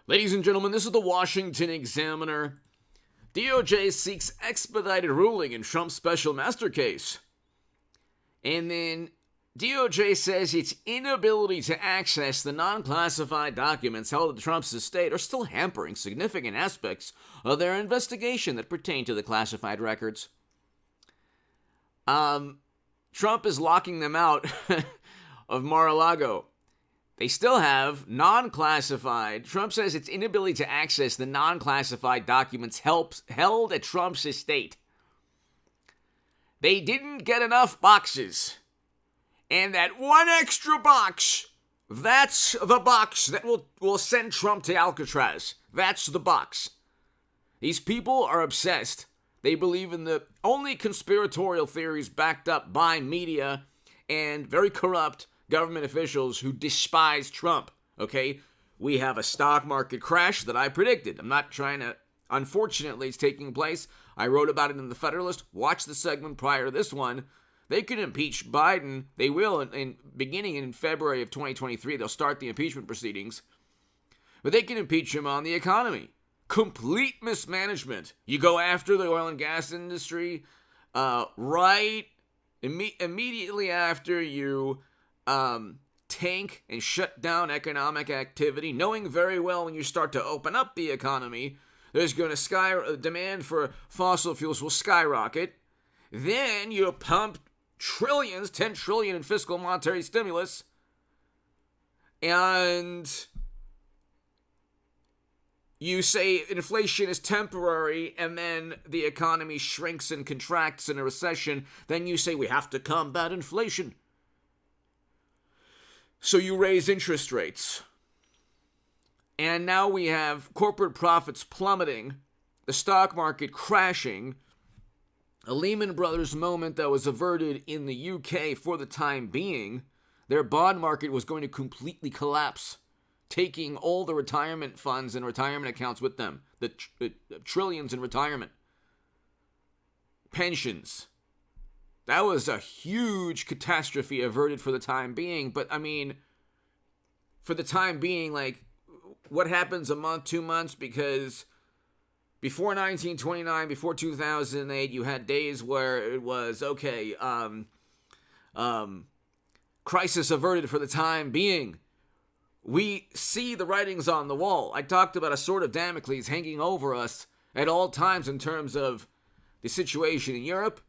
Ladies and gentlemen, this is the Washington Examiner. DOJ seeks expedited ruling in Trump's special master case. And then DOJ says its inability to access the non-classified documents held at Trump's estate are still hampering significant aspects of their investigation that pertain to the classified records. Trump is locking them out of Mar-a-Lago. They still have non-classified. Trump says its inability to access the non-classified documents held at Trump's estate. They didn't get enough boxes. And that one extra box, that's the box that will send Trump to Alcatraz. That's the box. These people are obsessed. They believe in the only conspiratorial theories backed up by media and very corrupt government officials who despise Trump, okay? We have a stock market crash that I predicted. I'm not trying to, unfortunately, it's taking place. I wrote about it in the Federalist. Watch the segment prior to this one. They could impeach Biden. They will, beginning in February of 2023. They'll start the impeachment proceedings. But they can impeach him on the economy. Complete mismanagement. You go after the oil and gas industry immediately after you tank and shut down economic activity, knowing very well when you start to open up the economy, there's going to demand for fossil fuels will skyrocket. Then you pump trillions, 10 trillion in fiscal monetary stimulus, and you say inflation is temporary, and then the economy shrinks and contracts in a recession. Then you say we have to combat inflation. So you raise interest rates. And now we have corporate profits plummeting, the stock market crashing, a Lehman Brothers moment that was averted in the UK for the time being. Their bond market was going to completely collapse, taking all the retirement funds and retirement accounts with them, the trillions in retirement. Pensions. That was a huge catastrophe averted for the time being. But, I mean, for the time being, like, what happens a month, 2 months? Because before 1929, before 2008, you had days where it was, okay, crisis averted for the time being. We see the writings on the wall. I talked about a sword of Damocles hanging over us at all times in terms of the situation in Europe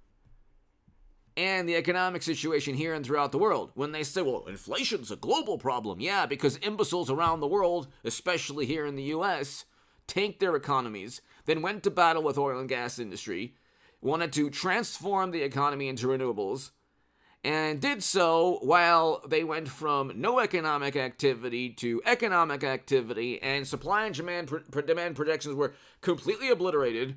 and the economic situation here and throughout the world. When they say, well, inflation's a global problem. Yeah, because imbeciles around the world, especially here in the U.S., tanked their economies, then went to battle with oil and gas industry, wanted to transform the economy into renewables, and did so while they went from no economic activity to economic activity, and supply and demand projections were completely obliterated.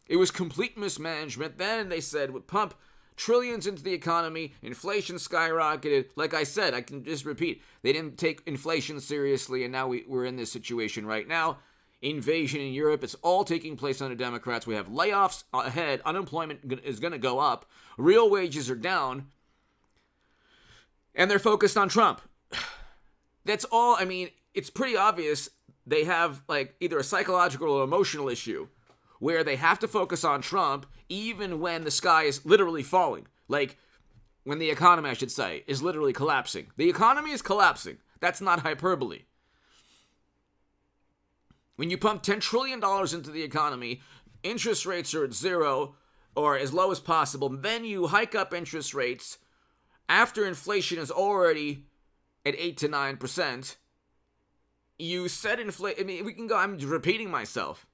It was complete mismanagement. Then they said, would pump trillions into the economy, inflation skyrocketed. Like I said, I can just repeat, they didn't take inflation seriously, and now we're in this situation right now. Invasion in Europe, it's all taking place under Democrats. We have layoffs ahead, unemployment is going to go up, real wages are down, and they're focused on Trump. That's all. I mean, it's pretty obvious they have like either a psychological or emotional issue where they have to focus on Trump even when the sky is literally falling. Like, when the economy, I should say, is literally collapsing. The economy is collapsing. That's not hyperbole. When you pump $10 trillion into the economy, interest rates are at zero or as low as possible, then you hike up interest rates after inflation is already at 8 to 9%. You set inflation, I mean, we can go, I'm repeating myself.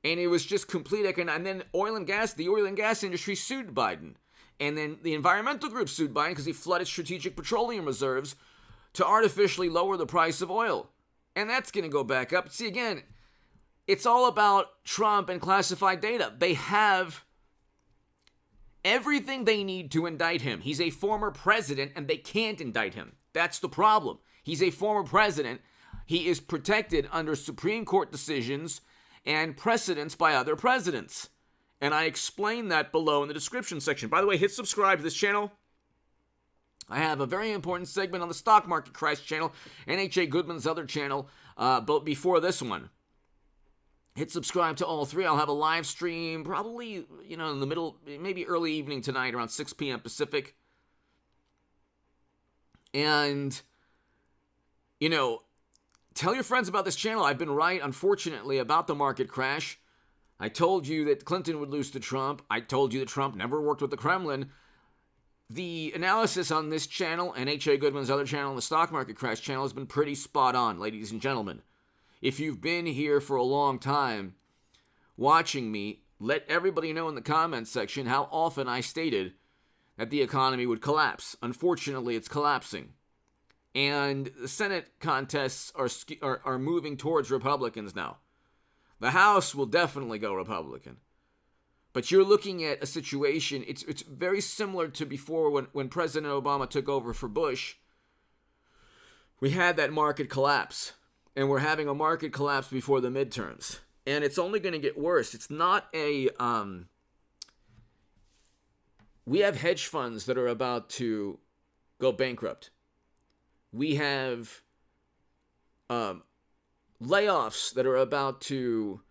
And it was just complete economic. And then the oil and gas industry sued Biden. And then the environmental group sued Biden because he flooded strategic petroleum reserves to artificially lower the price of oil. And that's going to go back up. See, again, it's all about Trump and classified data. They have everything they need to indict him. He's a former president, and they can't indict him. That's the problem. He's a former president. He is protected under Supreme Court decisions and precedents by other presidents. And I explain that below in the description section. By the way, hit subscribe to this channel. I have a very important segment on the Stock Market Crash channel and H.A. Goodman's other channel, but before this one. Hit subscribe to all three. I'll have a live stream probably, in the middle, maybe early evening tonight around 6 p.m. Pacific. And, tell your friends about this channel. I've been right, unfortunately, about the market crash. I told you that Clinton would lose to Trump. I told you that Trump never worked with the Kremlin. The analysis on this channel and H.A. Goodman's other channel, the Stock Market Crash channel, has been pretty spot on, ladies and gentlemen. If you've been here for a long time watching me, let everybody know in the comments section how often I stated that the economy would collapse. Unfortunately, it's collapsing. And the Senate contests are moving towards Republicans now. The House will definitely go Republican. But you're looking at a situation, it's very similar to before when President Obama took over for Bush. We had that market collapse. And we're having a market collapse before the midterms. And it's only going to get worse. It's not a... we have hedge funds that are about to go bankrupt. We have layoffs that are about to,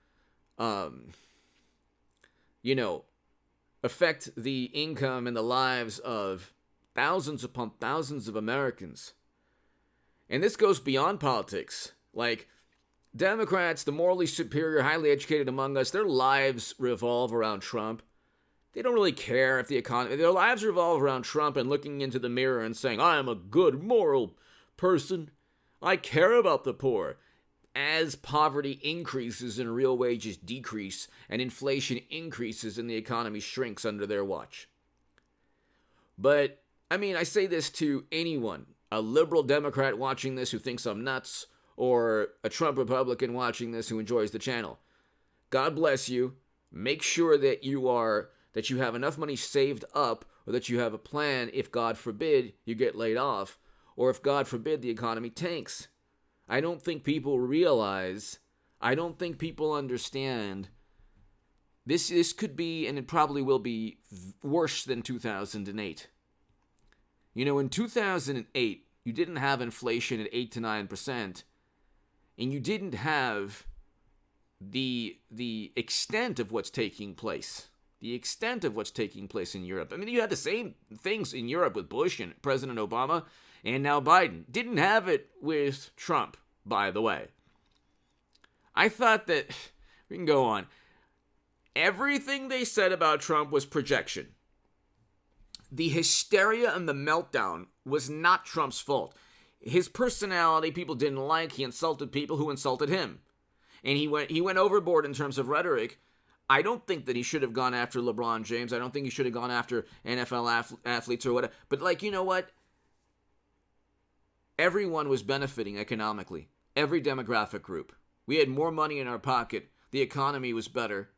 affect the income and the lives of thousands upon thousands of Americans. And this goes beyond politics. Like, Democrats, the morally superior, highly educated among us, their lives revolve around Trump. They don't really care if the economy... Their lives revolve around Trump and looking into the mirror and saying, I am a good moral person. I care about the poor. As poverty increases and real wages decrease and inflation increases and the economy shrinks under their watch. But, I say this to anyone, a liberal Democrat watching this who thinks I'm nuts, or a Trump Republican watching this who enjoys the channel. God bless you. Make sure that you have enough money saved up, or that you have a plan if, God forbid, you get laid off, or if, God forbid, the economy tanks. I don't think people realize, I don't think people understand, this could be, and it probably will be, worse than 2008. In 2008, you didn't have inflation at 8 to 9%, and you didn't have the extent of what's taking place. The extent of what's taking place in Europe. You had the same things in Europe with Bush and President Obama, and now Biden. Didn't have it with Trump, by the way. I thought that, we can go on. Everything they said about Trump was projection. The hysteria and the meltdown was not Trump's fault. His personality, people didn't like. He insulted people who insulted him. And he went overboard in terms of rhetoric. I don't think that he should have gone after LeBron James. I don't think he should have gone after NFL athletes or whatever. But, you know what? Everyone was benefiting economically. Every demographic group. We had more money in our pocket. The economy was better.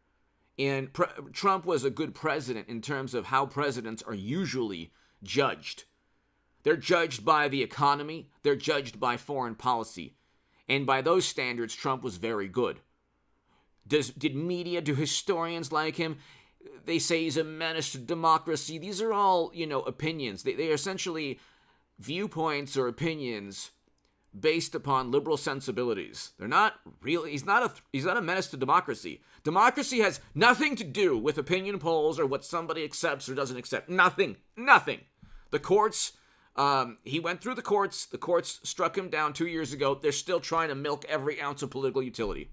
And Trump was a good president in terms of how presidents are usually judged. They're judged by the economy. They're judged by foreign policy. And by those standards, Trump was very good. Did media, do historians like him? They say he's a menace to democracy. These are all, opinions. They are essentially viewpoints or opinions based upon liberal sensibilities. They're not really, he's not a menace to democracy. Democracy has nothing to do with opinion polls or what somebody accepts or doesn't accept. Nothing. The courts, he went through the courts. The courts struck him down 2 years ago. They're still trying to milk every ounce of political utility.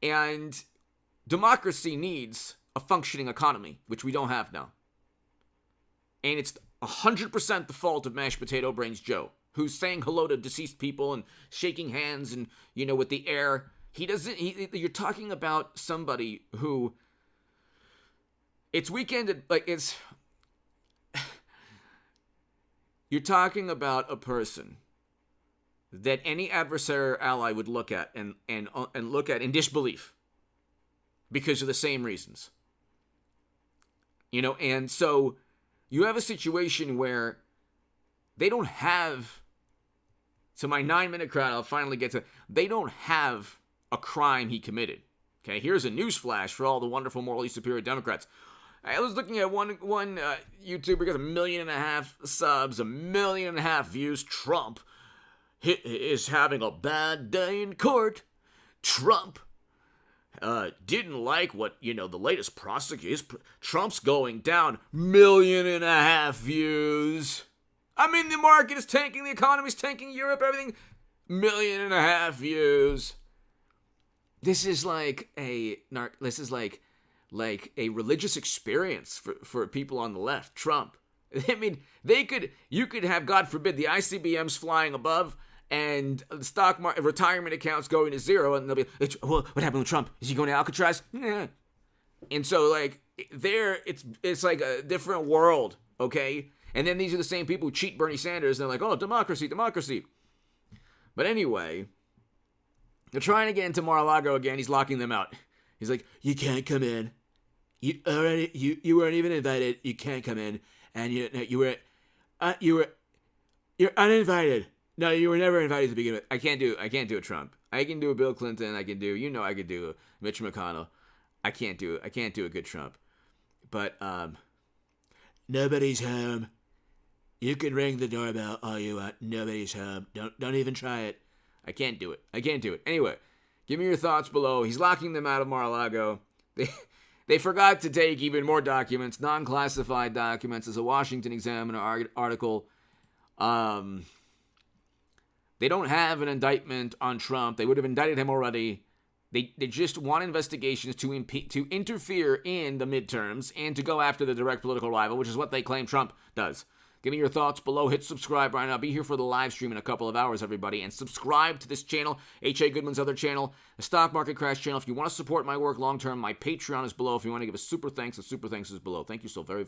And democracy needs a functioning economy, which we don't have now. And it's 100% the fault of mashed potato brains Joe, who's saying hello to deceased people and shaking hands and, with the air. You're talking about somebody who, it's weekend, you're talking about a person that any adversary or ally would look at and look at in disbelief because of the same reasons. And so you have a situation where they don't have, so my 9-minute crowd, I'll finally get to, they don't have a crime he committed. Okay, here's a news flash for all the wonderful morally superior Democrats. I was looking at one YouTuber got 1.5 million subs, 1.5 million views. Trump is having a bad day in court. Trump didn't like what, the latest prosecution. Trump's going down. 1.5 million views. I mean, the market is tanking, the economy's tanking, Europe, everything. 1.5 million views. This is like a religious experience for people on the left. Trump. I mean, you could have, God forbid, the ICBMs flying above and the stock market, retirement accounts going to zero, and they'll be, what happened with Trump? Is he going to Alcatraz? Yeah. And so, it's like a different world, okay? And then these are the same people who cheat Bernie Sanders, and they're like, oh, democracy. But anyway, they're trying to get into Mar-a-Lago again. He's locking them out. He's like, you can't come in. You weren't even invited. You can't come in, and you're uninvited. No, you were never invited to begin with. I can't do a Trump. I can do a Bill Clinton. I could do a Mitch McConnell. I can't do a good Trump. But nobody's home. You can ring the doorbell all you want. Nobody's home. Don't even try it. I can't do it. Anyway, give me your thoughts below. He's locking them out of Mar-a-Lago. They forgot to take even more documents, non-classified documents. As a Washington Examiner article, they don't have an indictment on Trump. They would have indicted him already. They just want investigations to interfere in the midterms and to go after the direct political rival, which is what they claim Trump does. Give me your thoughts below. Hit subscribe right now. I'll be here for the live stream in a couple of hours, everybody. And subscribe to this channel, H.A. Goodman's other channel, the Stock Market Crash channel. If you want to support my work long term, my Patreon is below. If you want to give a super thanks, the super thanks is below. Thank you so very, very much.